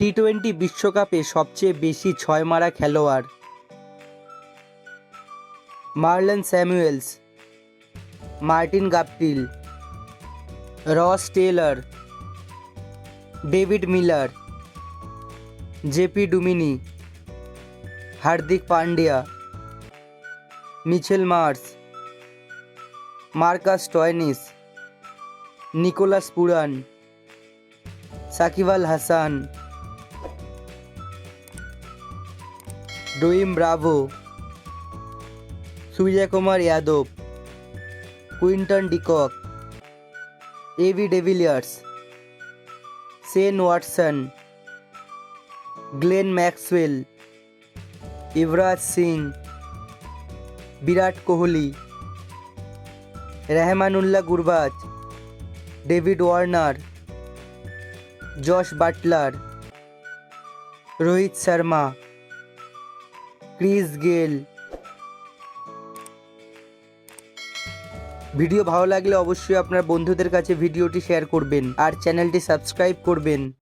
T twenty বিশ্বকাপে সবচেয়ে বেশি ছয় মারা খেলোয়াড়: Marlon Samuels, Martin Guptill, Ross Taylor, David Miller, JP Duminy, Hardik Pandya, Mitchell Marsh, Marcus Stoinis, Nicholas Pooran, Shakib Al Hasan, Dwayne Bravo, Suryakumar Yadav, Quinton de Kock, AB de Villiers, Shane Watson, Glenn Maxwell, Yuvraj Singh, Virat Kohli, Rahmanullah Gurbaz, David Warner, Josh Buttler, Rohit Sharma, Chris Gayle. Video ভালো লাগলে অবশ্যই আপনার বন্ধুদের কাছে ভিডিওটি share করবেন আর চ্যানেলটি subscribe করবেন।